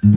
All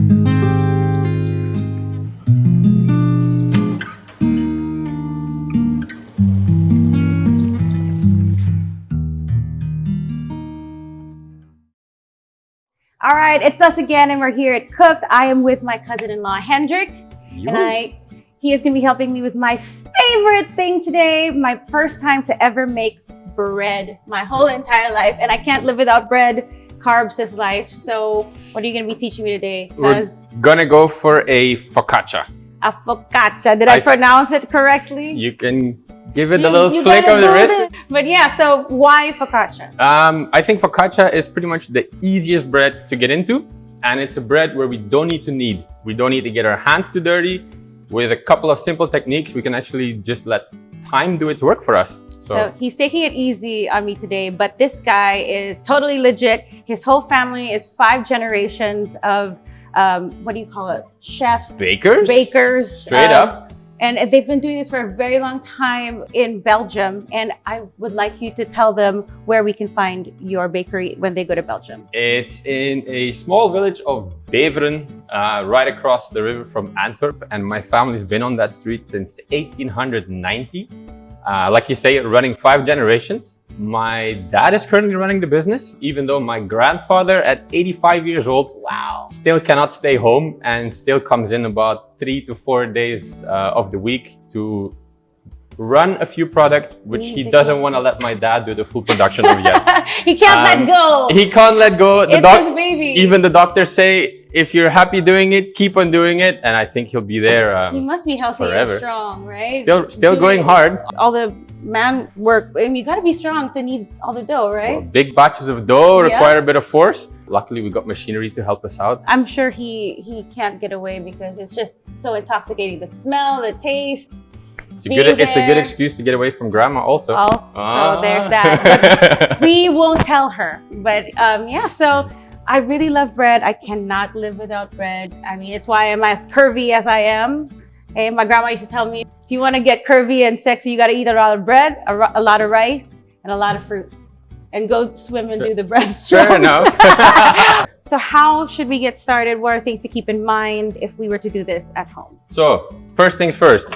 right, it's us again, and we're here at Cooked. I am with my cousin-in-law, Hendrik, and he is going to be helping me with my favorite thing today, my first time to ever make bread my whole entire life, and I can't live without bread. Carbs is life. So what are you going to be teaching me today? We're gonna go for a focaccia. A focaccia. Did I pronounce it correctly? You can give it a little flick of the wrist. But yeah, so why focaccia? I think focaccia is pretty much the easiest bread to get into, and it's a bread where we don't need to knead. We don't need to get our hands too dirty. With a couple of simple techniques, we can actually just let time do its work for us. So he's taking it easy on me today, but this guy is totally legit. His whole family is 5 generations of, what do you call it? Chefs? Bakers. Straight up. And they've been doing this for a very long time in Belgium. And I would like you to tell them where we can find your bakery when they go to Belgium. It's in a small village of Beveren, right across the river from Antwerp. And my family's been on that street since 1890. Like you say, running 5 generations. My dad is currently running the business, even though my grandfather at 85 years old still cannot stay home and still comes in about 3 to 4 days of the week to run a few products, which he doesn't want to let my dad do the full production of yet. He can't let go. He can't let go. It's his baby. Even the doctors say, if you're happy doing it, keep on doing it. And I think he'll be there he must be healthy forever. And strong, right? Still going hard. All the man work, I mean, you got to be strong to knead all the dough, right? Well, big batches of dough require a bit of force. Luckily, we got machinery to help us out. I'm sure he can't get away because it's just so intoxicating. The smell, the taste. It's a good excuse to get away from grandma also. There's that. But we won't tell her. But yeah, so I really love bread. I cannot live without bread. I mean, it's why I'm as curvy as I am. And my grandma used to tell me, if you want to get curvy and sexy, you got to eat a lot of bread, a lot of rice, and a lot of fruit. And go swim and do the breaststroke. Fair enough. So how should we get started? What are things to keep in mind if we were to do this at home? So first things first,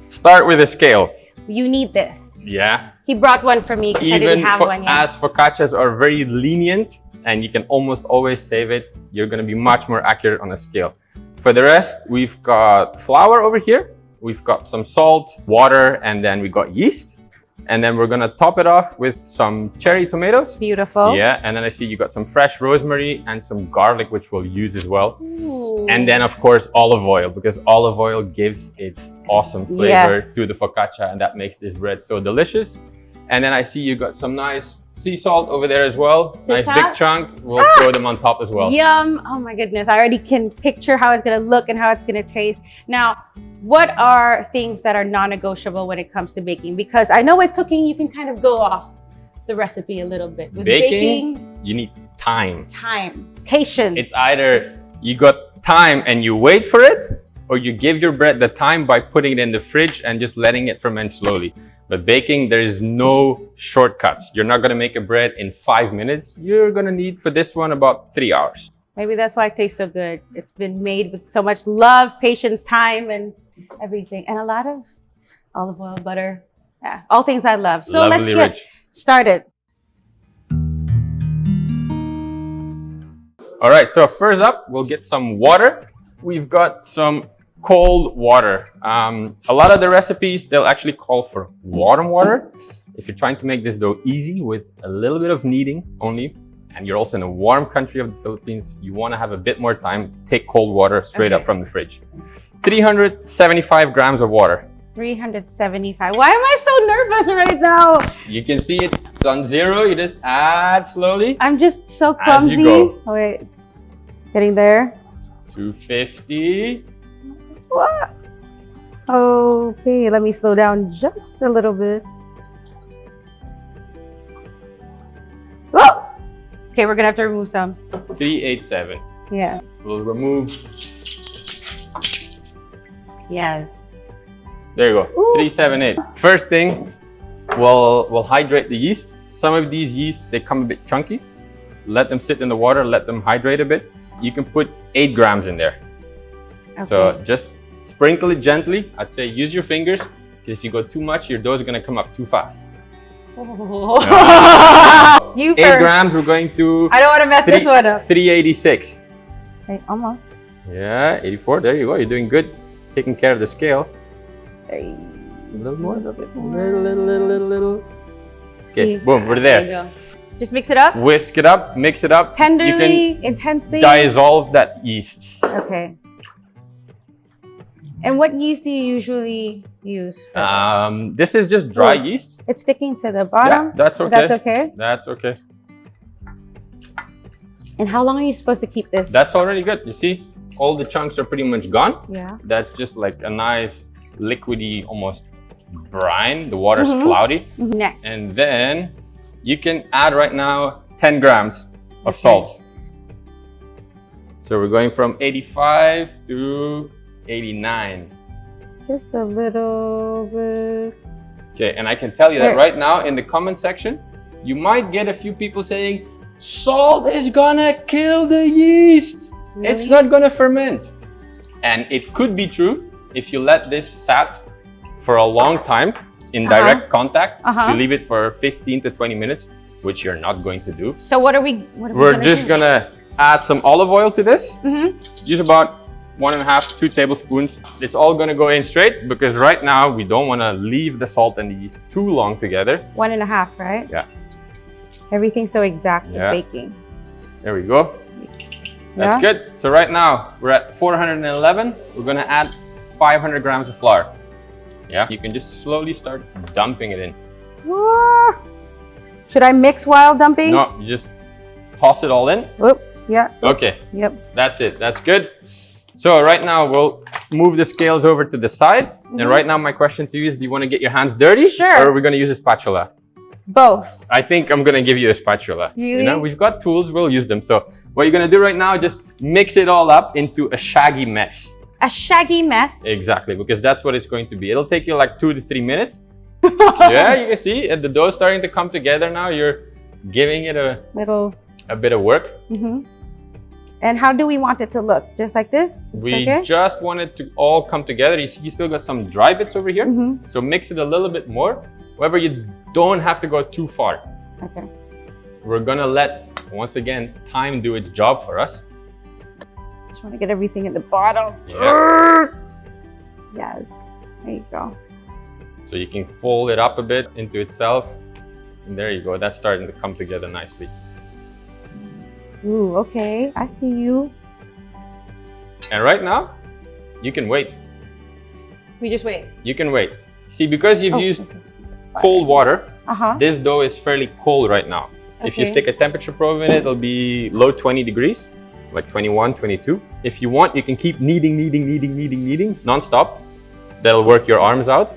start with a scale. You need this. Yeah. He brought one for me because I didn't have one yet. As focaccias are very lenient and you can almost always save it, you're going to be much more accurate on a scale. For the rest, we've got flour over here. We've got some salt, water, and then we got yeast. And then we're gonna top it off with some cherry tomatoes. Beautiful. Yeah, and then I see you got some fresh rosemary and some garlic, which we'll use as well. Ooh. And then of course, olive oil, because olive oil gives its awesome flavor to the focaccia, and that makes this bread so delicious. And then I see you got some nice sea salt over there as well. Nice big chunk. We'll throw them on top as well. Yum. Oh my goodness. I already can picture how it's gonna look and how it's gonna taste. Now, what are things that are non-negotiable when it comes to baking? Because I know with cooking, you can kind of go off the recipe a little bit. With baking, you need time. Time, patience. It's either you got time and you wait for it, or you give your bread the time by putting it in the fridge and just letting it ferment slowly. But baking, there is no shortcuts. You're not gonna make a bread in 5 minutes. You're gonna need for this one about 3 hours. Maybe that's why it tastes so good. It's been made with so much love, patience, time, and everything. And a lot of olive oil, butter. Yeah, all things I love. So let's get started. All right, so first up, we'll get some water. We've got some cold water. A lot of the recipes, they'll actually call for warm water. If you're trying to make this dough easy with a little bit of kneading only, and you're also in a warm country of the Philippines, you want to have a bit more time, take cold water straight up from the fridge. 375 grams of water. 375. Why am I so nervous right now? You can see it's on 0. You just add slowly. I'm just so clumsy. As you go. Oh, wait. Getting there. 250. What? Okay, let me slow down just a little bit. Whoa! Okay, we're gonna have to remove some. 387. Yeah. We'll remove. Yes. There you go. Ooh. 378. First thing, we'll hydrate the yeast. Some of these yeast, they come a bit chunky. let them sit in the water, let them hydrate a bit. You can put 8 grams in there. Okay. So just sprinkle it gently. I'd say use your fingers, because if you go too much, your dough is gonna come up too fast. Oh. You first. 8 grams, we're going to... I don't want to mess this one up. 386. Okay, almost. Yeah, 84, there you go, you're doing good. Taking care of the scale. Hey. A little more, a little bit, little. Okay, boom, we're there. There you go. Just mix it up? Whisk it up, mix it up. Tenderly, intensely? Dissolve that yeast. Okay. And what yeast do you usually use for this? This is just dry yeast. It's sticking to the bottom? Yeah, that's okay. That's okay? That's okay. And how long are you supposed to keep this? That's already good. You see, all the chunks are pretty much gone. Yeah. That's just like a nice liquidy, almost brine. The water's cloudy. Next. And then you can add right now 10 grams of salt. So we're going from 85 to 89. Just a little bit. Okay, and I can tell you that right now in the comment section, you might get a few people saying, salt is gonna kill the yeast. Really? It's not gonna ferment. And it could be true if you let this sat for a long time in direct contact. If you leave it for 15 to 20 minutes, which you're not going to do. So what are we We're just gonna add some olive oil to this. Use about 1.5 to 2 tablespoons. It's all gonna go in straight, because right now we don't wanna leave the salt and the yeast too long together. 1.5, right? Yeah. Everything's so exact for baking. There we go. That's good. So right now we're at 411. We're gonna add 500 grams of flour. Yeah. You can just slowly start dumping it in. Should I mix while dumping? No, you just toss it all in. Whoop. Yeah. Okay. Yep. That's it. That's good. So right now we'll move the scales over to the side. And right now my question to you is, do you want to get your hands dirty? Sure. Or are we going to use a spatula? Both. I think I'm going to give you a spatula. Really? You know, we've got tools, we'll use them. So what you're going to do right now, just mix it all up into a shaggy mess. A shaggy mess? Exactly, because that's what it's going to be. It'll take you like 2 to 3 minutes. Yeah, you can see the dough starting to come together now. You're giving it a bit of work. And how do we want it to look? Just like this? We just want it to all come together. You see, you still got some dry bits over here. So mix it a little bit more. However, you don't have to go too far. Okay. We're gonna let, once again, time do its job for us. Just want to get everything in the bottom. Yeah. Yes. There you go. So you can fold it up a bit into itself. And there you go. That's starting to come together nicely. Ooh, okay. I see you. And right now, you can wait. We just wait. You can wait. See, because you've used cold water, this dough is fairly cold right now. Okay. If you stick a temperature probe in it, it'll be low 20 degrees, like 21, 22. If you want, you can keep kneading non-stop. That'll work your arms out.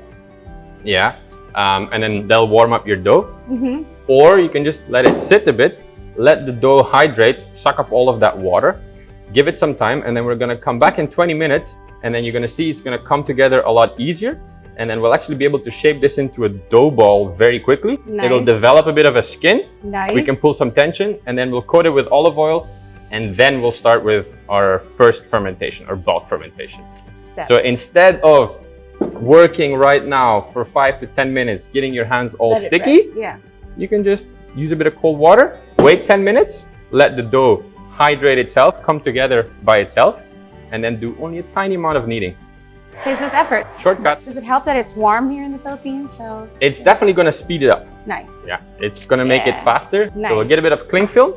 Yeah. And then they'll warm up your dough. Or you can just let it sit a bit, let the dough hydrate, suck up all of that water, give it some time, and then we're gonna come back in 20 minutes, and then you're gonna see it's gonna come together a lot easier. And then we'll actually be able to shape this into a dough ball very quickly. Nice. It'll develop a bit of a skin. Nice. We can pull some tension, and then we'll coat it with olive oil, and then we'll start with our first fermentation, or bulk fermentation. Steps. So instead of working right now for 5 to 10 minutes, getting your hands all sticky, you can just use a bit of cold water, wait 10 minutes, let the dough hydrate itself, come together by itself, and then do only a tiny amount of kneading. Saves us effort. Shortcut. Does it help that it's warm here in the Philippines? So it's definitely going to speed it up. Nice. Yeah, it's going to make it faster. Nice. So we'll get a bit of cling film.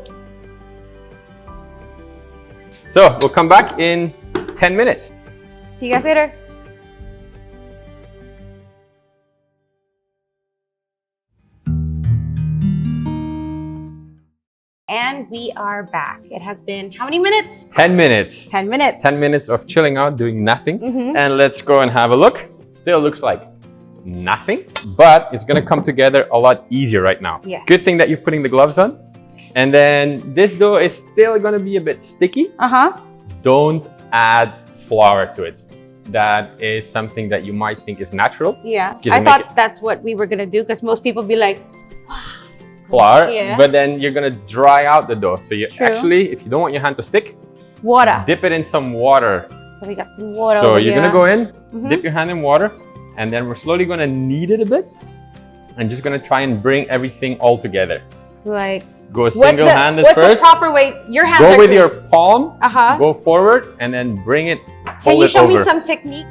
So we'll come back in 10 minutes. See you guys later. And we are back. It has been how many minutes? 10 minutes. 10 minutes. 10 minutes of chilling out, doing nothing. And let's go and have a look. Still looks like nothing, but it's gonna come together a lot easier right now. Yes. Good thing that you're putting the gloves on. And then this dough is still gonna be a bit sticky. Don't add flour to it. That is something that you might think is natural. Yeah, I thought that's what we were gonna do, because most people be like, wow, flour, Yeah. but then you're gonna dry out the dough. So you actually, if you don't want your hand to stick, water. dip it in some water. So we got some water. So over you're here. gonna go in, dip your hand in water, and then we're slowly gonna knead it a bit, and just gonna try and bring everything all together. Like, go single-handed what's first. the proper way? Your hands Go are with clean. your palm. Go forward, and then bring it. Can you show over. me some technique?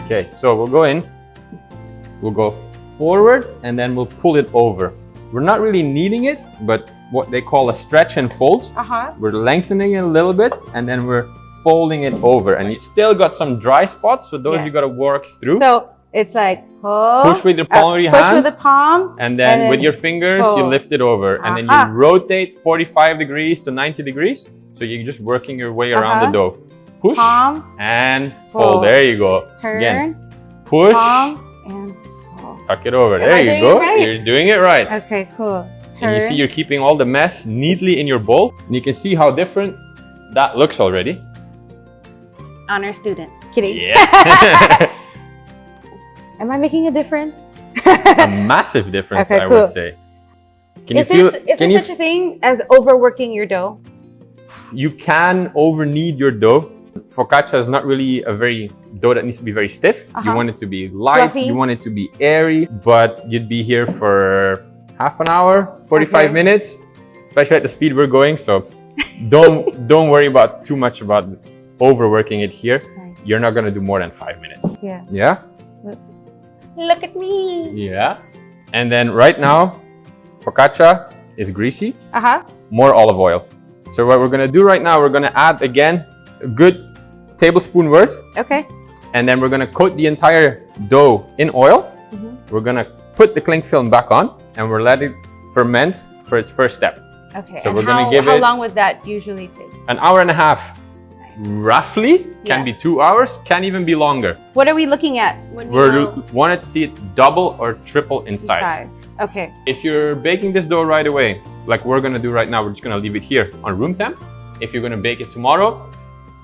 Okay, so we'll go in. We'll go forward, and then we'll pull it over. We're not really kneading it, but what they call a stretch and fold. We're lengthening it a little bit, and then we're folding it over. And you still got some dry spots, so those you got to work through. So it's like push with your palm of your push hand. with the palm, and then with your fingers, you lift it over. And then you rotate 45 degrees to 90 degrees. So you're just working your way around the dough. Push palm, and fold. There you go. Turn. Again, push. Palm and fold. Tuck it over. There you go. You're doing it right. Okay, cool. Turn. And you see you're keeping all the mess neatly in your bowl. And you can see how different that looks already. Honor student. Kidding. Yeah. Am I making a difference? A massive difference, I would say. Can you feel? Is there such a thing as overworking your dough? You can over knead your dough. Focaccia is not really a dough that needs to be very stiff. You want it to be light. Fluffy. You want it to be airy. But you'd be here for half an hour, 45 minutes, especially at the speed we're going. So don't worry about too much about overworking it here. Nice. You're not gonna do more than 5 minutes. Yeah. Yeah. Look at me. Yeah. And then right now, focaccia is greasy. More olive oil. So what we're gonna do right now, we're gonna add again a good tablespoon worth. Okay. And then we're gonna coat the entire dough in oil. We're gonna put the cling film back on, and we're letting it ferment for its first step. Okay. So and we're gonna give it. How long would that usually take? An hour and a half. Roughly. Can be 2 hours. Can even be longer. What are we looking at? We wanted to see it double or triple in size. Okay. If you're baking this dough right away, like we're gonna do right now, we're just gonna leave it here on room temp. If you're gonna bake it tomorrow,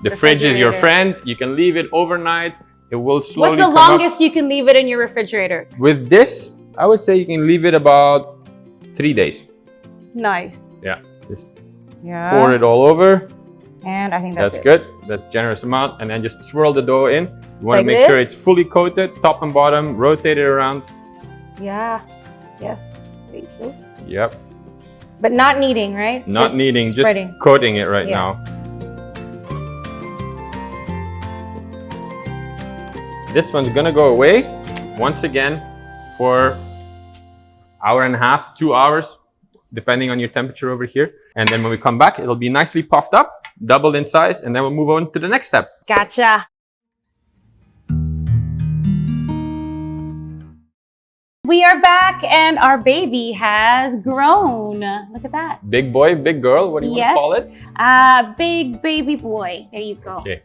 the fridge is your friend. You can leave it overnight. It will slowly What's the longest you can leave it in your refrigerator? With this, I would say you can leave it about 3 days. Nice. Yeah. Just pour it all over. And I think that's good. That's a generous amount. And then just swirl the dough in. You want to make sure it's fully coated, top and bottom, rotate it around. Yeah. Yes. Thank you. Yep. But not kneading, right? Not kneading, just coating it right now. This one's gonna go away once again for hour and a half, 2 hours, depending on your temperature over here. And then when we come back, it'll be nicely puffed up, doubled in size, and then we'll move on to the next step. Gotcha. We are back and our baby has grown. Look at that. Big boy, big girl, what do you want to call it? Big baby boy. There you go. Okay.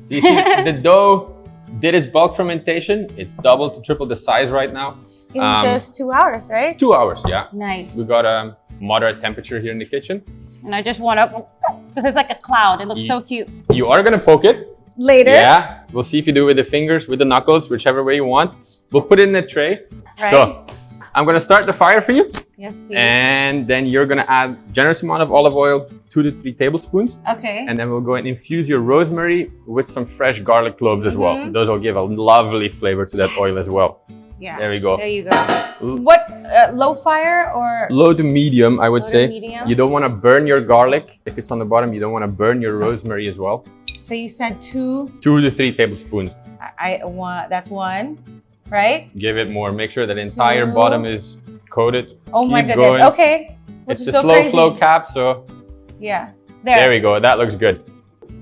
So you see the dough did its bulk fermentation. It's double to triple the size right now. In just 2 hours, right? 2 hours, yeah. Nice. We got a moderate temperature here in the kitchen. And I just want to, because it's like a cloud. It looks so cute. You are going to poke it. Later? Yeah. We'll see if you do it with the fingers, with the knuckles, whichever way you want. We'll put it in a tray. Right. So I'm going to start the fire for you. Yes, please. And then you're going to add a generous amount of olive oil, 2 to 3 tablespoons. Okay. And then we'll go and infuse your rosemary with some fresh garlic cloves as well. Those will give a lovely flavor to that oil as well. Yeah. There we go. There you go. What, low fire or? Low to medium, I would say. Medium? You don't want to burn your garlic. If it's on the bottom, you don't want to burn your rosemary as well. So you said 2? 2 to 3 tablespoons. I want, that's 1, right? Give it more. Make sure that the entire bottom is coated. Oh my Keep goodness. going. Okay. It's a slow flow cap, so. Yeah. There we go. That looks good.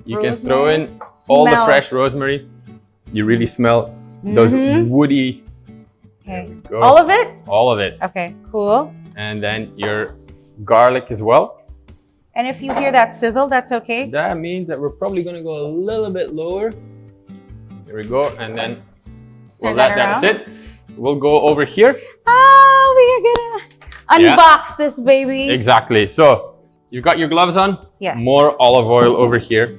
You can throw in all the fresh rosemary. You really smell those woody. Okay. All of it? All of it. Okay, cool. And then your garlic as well. And if you hear that sizzle, that's okay? That means that we're probably going to go a little bit lower. There we go. And then that's it. We'll go over here. Oh, we are gonna unbox this baby. Exactly. So you've got your gloves on. Yes. More olive oil over here.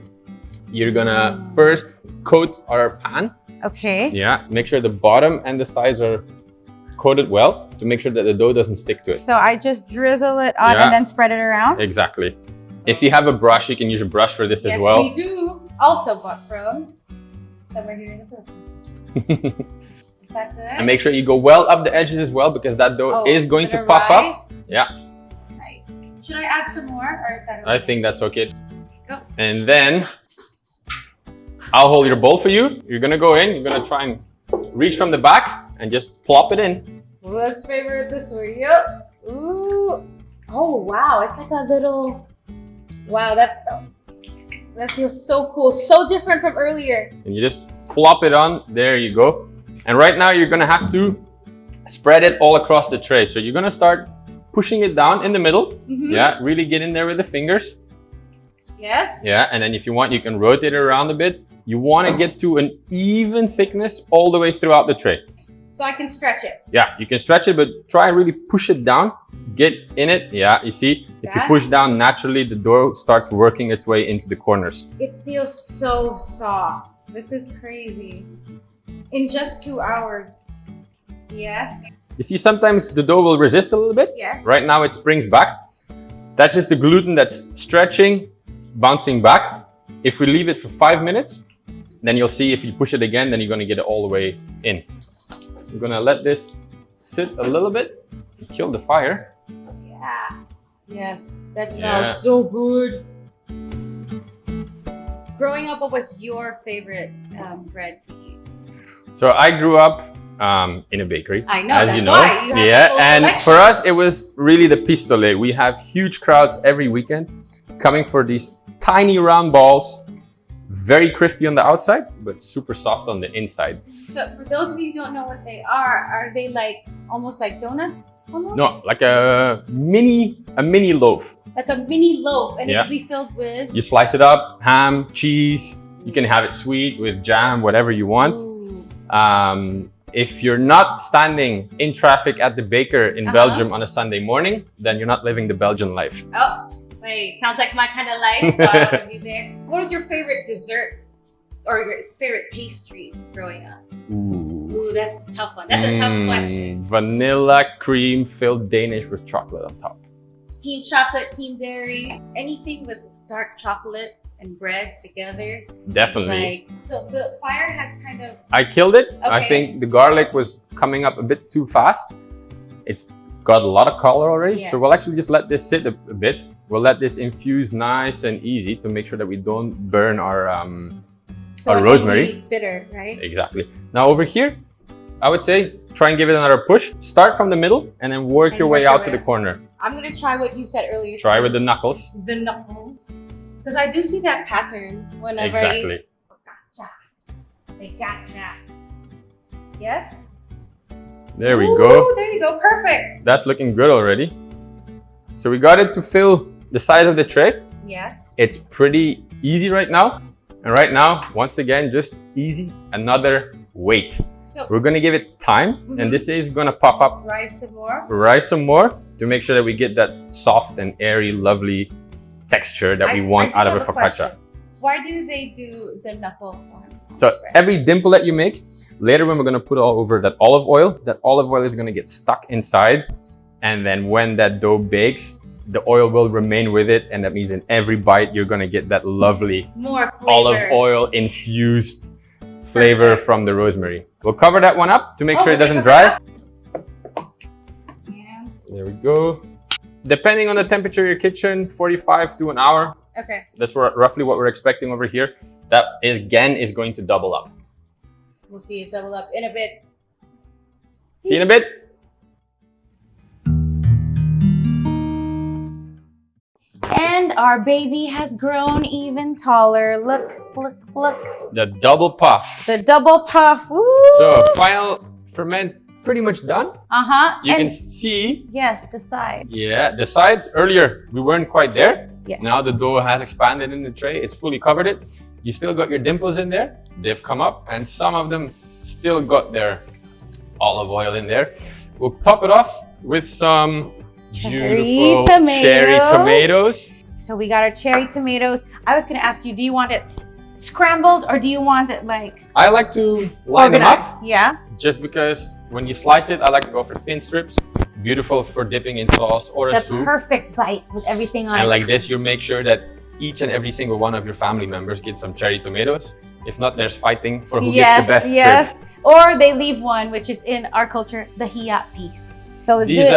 You're gonna first coat our pan. Okay. Yeah. Make sure the bottom and the sides are coat it well to make sure that the dough doesn't stick to it. So I just drizzle it on and then spread it around? Exactly. If you have a brush, you can use a brush for this as well. Yes, we do. Also bought from somewhere here in the Philippines. Is that good? And make sure you go well up the edges as well, because that dough is going to puff up. Yeah. Nice. Should I add some more, or is that okay? I think that's okay. Go. And then I'll hold your bowl for you. You're gonna go in, you're gonna try and reach from the back and just plop it in. Let's favor it this way. Yep. Ooh. Oh, wow. It's like a little... Wow, that feels so cool. So different from earlier. And you just plop it on. There you go. And right now you're gonna have to spread it all across the tray. So you're gonna start pushing it down in the middle. Yeah, really get in there with the fingers. Yes. Yeah, and then if you want, you can rotate it around a bit. You want to get to an even thickness all the way throughout the tray. So I can stretch it. Yeah, you can stretch it, but try and really push it down. Get in it. Yeah, you see, if you push down naturally, the dough starts working its way into the corners. It feels so soft. This is crazy. In just 2 hours. Yes. You see, sometimes the dough will resist a little bit. Yes. Right now it springs back. That's just the gluten that's stretching, bouncing back. If we leave it for 5 minutes, then you'll see if you push it again, then you're going to get it all the way in. We're going to let this sit a little bit and kill the fire. Yeah. Yes, that smells so good. Growing up, what was your favorite bread to eat? So I grew up in a bakery. I know, as that's you know. why. You have yeah, and for us, it was really the pistole. We have huge crowds every weekend coming for these tiny round balls. Very crispy on the outside, but super soft on the inside. So for those of you who don't know what they are they like almost like donuts? Almost? No, like a mini loaf. Like a mini loaf, and it will be filled with... You slice it up, ham, cheese. You can have it sweet with jam, whatever you want. If you're not standing in traffic at the baker in Belgium on a Sunday morning, then you're not living the Belgian life. Oh. Wait, sounds like my kind of life, so I want to be there. What was your favorite dessert or your favorite pastry growing up? Ooh, that's a tough one. That's a tough question. Vanilla cream filled Danish with chocolate on top. Team chocolate, team dairy, anything with dark chocolate and bread together. Definitely. So the fire has kind of... I killed it. Okay. I think the garlic was coming up a bit too fast. It's got a lot of color already. Yes. So we'll actually just let this sit a bit. We'll let this infuse nice and easy to make sure that we don't burn our rosemary. Be bitter, right? Exactly. Now over here, I would say try and give it another push. Start from the middle and then work your way out to the corner. I'm gonna try what you said earlier. Try with the knuckles. The knuckles. Because I do see that pattern whenever I eat focaccia. Focaccia. Yes? There we go. There you go. Perfect. That's looking good already. So we got it to fill the size of the tray. Yes. It's pretty easy right now. And right now, once again, just easy, another weight. So we're gonna give it time, and this is gonna puff up. Rise some more. Rise some more to make sure that we get that soft and airy, lovely texture that we want out of a focaccia. Why do they do the knuckles on? So every dimple that you make, later when we're gonna put all over that olive oil is gonna get stuck inside. And then when that dough bakes, the oil will remain with it. And that means in every bite, you're gonna get that lovely olive oil infused flavor from the rosemary. We'll cover that one up to make sure it doesn't dry. Yeah. There we go. Depending on the temperature of your kitchen, 45 to an hour. Okay. That's roughly what we're expecting over here. That again is going to double up. We'll see it double up in a bit. See you in a bit. And our baby has grown even taller. Look, look, look. The double puff. The double puff. Woo! So final ferment pretty much done. You can see. Yes, the sides. Yeah, the sides. Earlier, we weren't quite there. Yes. Now the dough has expanded in the tray. It's fully covered it. You still got your dimples in there. They've come up, and some of them still got their olive oil in there. We'll top it off with some beautiful cherry tomatoes. So we got our cherry tomatoes. I was gonna ask you, do you want it scrambled or do you want it like... I like to line them up. Yeah. Just because when you slice it, I like to go for thin strips. Beautiful for dipping in sauce or a The soup. perfect bite with everything on it. And like this, you make sure that each and every single one of your family members gets some cherry tomatoes. If not, there's fighting for who gets the best strip. Or they leave one, which is in our culture, the hiya piece. So let's These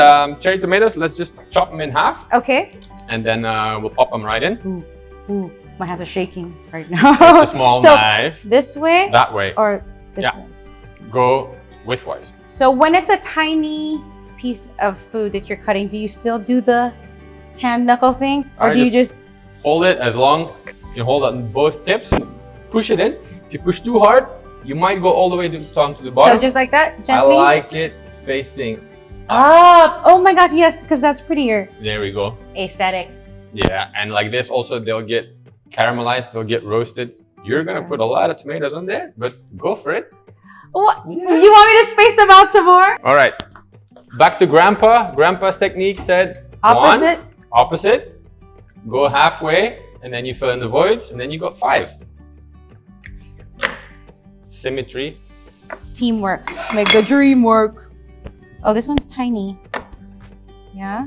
cherry tomatoes, let's just chop them in half. Okay. And then we'll pop them right in. Ooh, my hands are shaking right now. It's a small knife. This way? That way. Or this way? Go widthwise. So when it's a tiny piece of food that you're cutting, do you still do the hand knuckle thing? Or do you just hold it as long, you hold on both tips, push it in. If you push too hard, you might go all the way down to the bottom. So just like that, gently? I like it facing up. Oh my gosh, yes, because that's prettier. There we go. Aesthetic. Yeah, and like this also, they'll get caramelized, they'll get roasted. You're gonna put a lot of tomatoes on there, but go for it. What? You want me to space them out some more? All right, back to Grandpa. Grandpa's technique said opposite. Opposite. Go halfway, and then you fill in the voids, and then you got 5. Symmetry. Teamwork. Make the dream work. Oh, this one's tiny. Yeah.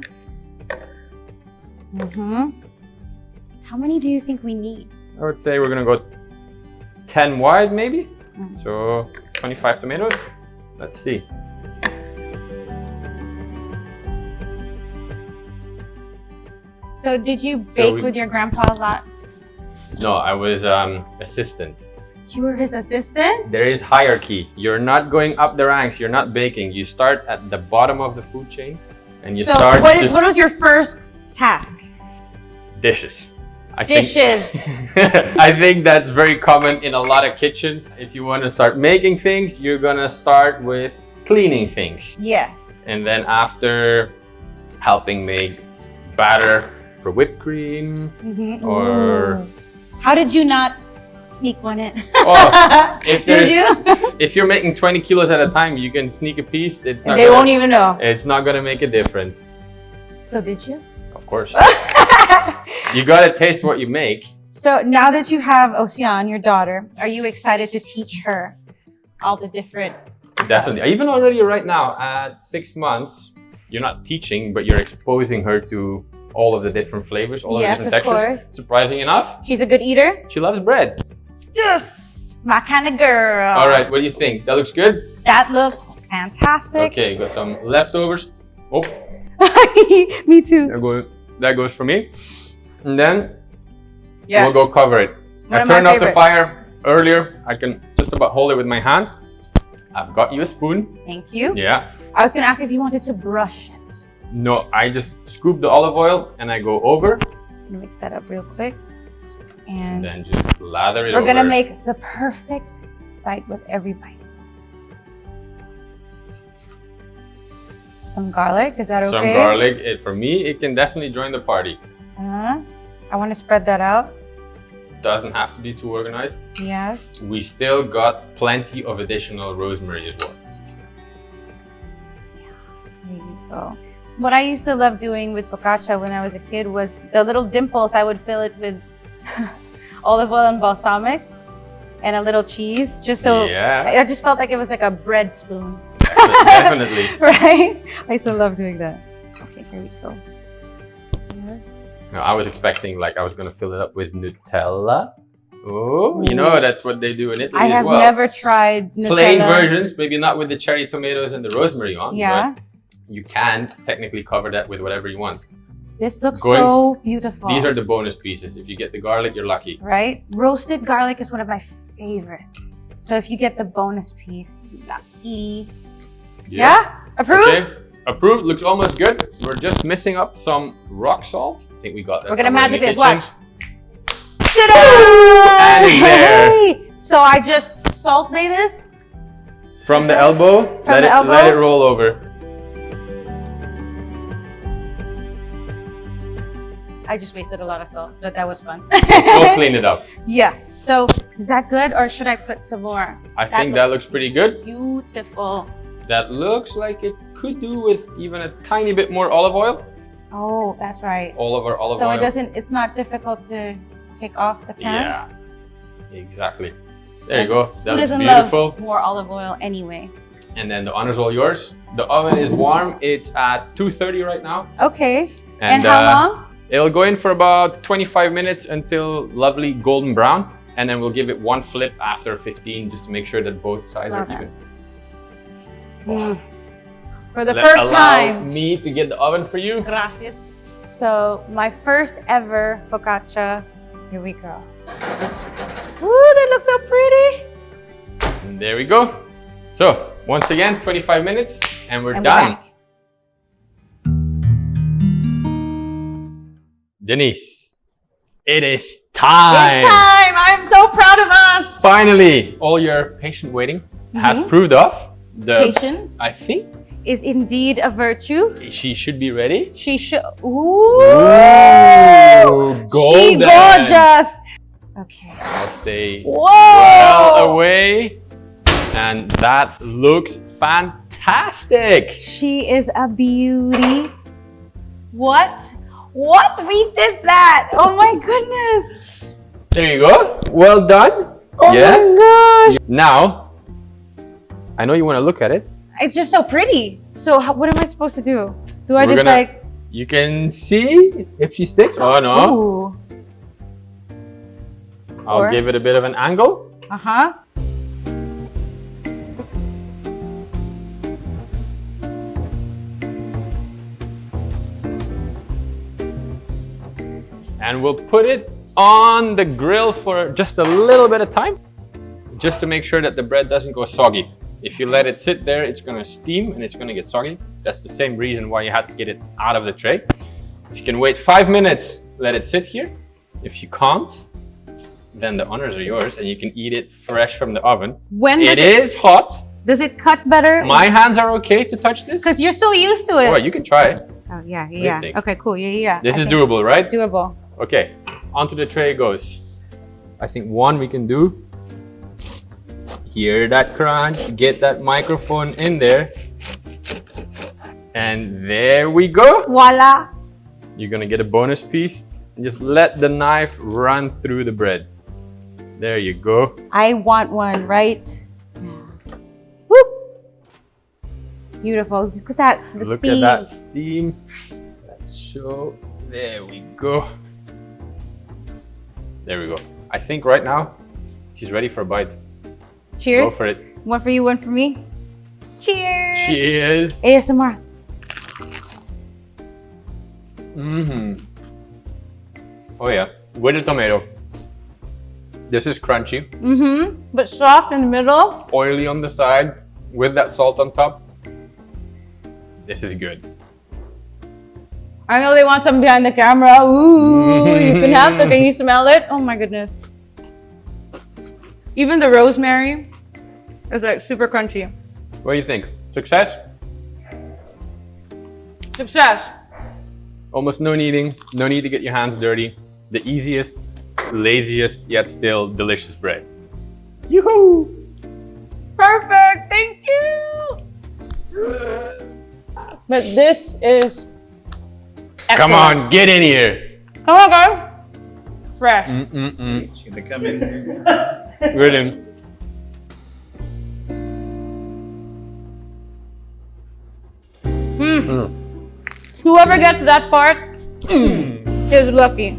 How many do you think we need? I would say we're gonna go 10 wide, maybe. So 25 tomatoes. Let's see. So did you bake with your grandpa a lot? No, I was assistant. You were his assistant? There is hierarchy. You're not going up the ranks. You're not baking. You start at the bottom of the food chain, and you start. What was your first task? Dishes. Dishes. I think that's very common in a lot of kitchens. If you want to start making things, you're gonna start with cleaning things. Yes. And then after helping make batter for whipped cream, or how did you not sneak one in? Oh, Did if you're making 20 kilos at a time, you can sneak a piece. They won't even know. It's not gonna make a difference. So did you? Of course. You gotta taste what you make. So now that you have Ocean, your daughter, are you excited to teach her all the different? Definitely. Even already right now at 6 months, you're not teaching, but you're exposing her to all of the different flavors, all of the different textures. Course. Surprising enough, she's a good eater. She loves bread. Yes, my kind of girl. All right, what do you think? That looks good? That looks fantastic. Okay, got some leftovers. Oh. Me too. That goes for me. And then yes. we'll go cover it. I turned off the fire earlier. I can just about hold it with my hand. I've got you a spoon. Thank you. Yeah. I was gonna ask you if you wanted to brush it. No, I just scoop the olive oil and I go over. Let me mix that up real quick. And then just lather it over. We're gonna make the perfect bite with every bite. Some garlic, is that okay? Some garlic. For me, it can definitely join the party. I want to spread that out. Doesn't have to be too organized. Yes. We still got plenty of additional rosemary as well. There you go. What I used to love doing with focaccia when I was a kid was the little dimples. I would fill it with olive oil and balsamic and a little cheese, just so I just felt like it was like a bread spoon. Definitely. Right? I used to love doing that. Okay, here we go. Yes. No, I was expecting like I was gonna fill it up with Nutella. Oh, you know that's what they do in Italy as well. I have never tried Nutella. Plain versions, maybe not with the cherry tomatoes and the rosemary on. Yeah. But you can technically cover that with whatever you want. This looks so beautiful. These are the bonus pieces. If you get the garlic, you're lucky. Right? Roasted garlic is one of my favorites. So if you get the bonus piece, you're lucky. Yeah? Approved? Okay. Approved. Looks almost good. We're just missing up some rock salt. I think we got that. We're gonna magic this. Watch. Ta-da! And it's there. Hey! So I just salt bay this? From the elbow. Let it roll over. I just wasted a lot of salt, but that was fun. We'll clean it up. Yes. So is that good, or should I put some more? I think that looks pretty good. Beautiful. That looks like it could do with even a tiny bit more olive oil. Oh, that's right. All of our olive oil. So it's not difficult to take off the pan? Yeah, exactly. There you go. That Who looks doesn't beautiful. love more olive oil anyway? And then the honor's all yours. The oven is warm. It's at 230 right now. Okay. And how long? It'll go in for about 25 minutes until lovely golden brown. And then we'll give it one flip after 15 just to make sure that both sides are even. For the first time. Allow me to get the oven for you. Gracias. So my first ever focaccia. Here we go. Ooh, that looks so pretty. And there we go. So once again, 25 minutes and we're done. Denise, it is time. It's time. I'm so proud of us. Finally, all your patient waiting has proved off. The Patience, I think, is indeed a virtue. she should be ready. She should. Ooh, golden. She gorgeous. Okay. I'll stay Whoa. well away. And that looks fantastic. She is a beauty. What? What? We did that. Oh my goodness. There you go. Well done. Oh my gosh. Now, I know you want to look at it. It's just so pretty. So what am I supposed to do? Do I We're just gonna- You can see if she sticks. Oh no. Ooh. I'll give it a bit of an angle. Uh-huh. And we'll put it on the grill for just a little bit of time, just to make sure that the bread doesn't go soggy. If you let it sit there, it's gonna steam and it's gonna get soggy. That's the same reason why you had to get it out of the tray. If you can wait 5 minutes, let it sit here. If you can't, then the honors are yours and you can eat it fresh from the oven. When It is hot. Does it cut better? My hands are okay to touch this. Because you're so used to it. Well, you can try it. Oh, yeah, do you yeah. think? Okay, cool. Yeah. This I is think doable, right? doable. Okay, onto the tray it goes. I think one we can do. Hear that crunch, get that microphone in there. And there we go. Voila. You're gonna get a bonus piece and just let the knife run through the bread. There you go. I want one, right? Yeah. Whoop. Beautiful. Look at that. The Look steam. at that steam. Let's show. There we go. There we go. I think right now she's ready for a bite. Cheers. Go for it. One for you, one for me. Cheers. Cheers. ASMR. Oh yeah, with the tomato. This is crunchy, But soft in the middle. oily on the side, with that salt on top. This is good. I know they want some behind the camera. Ooh, you can have some. Can you smell it? Oh my goodness. Even the rosemary is like super crunchy. What do you think? Success? Success. Almost no kneading, no need to get your hands dirty. The easiest, laziest, yet still delicious bread. Yoo-hoo! Perfect. Thank you. But this is excellent. Come on, get in here. Come on, guys. Fresh. She's gonna come in. Really. Whoever gets that part is lucky.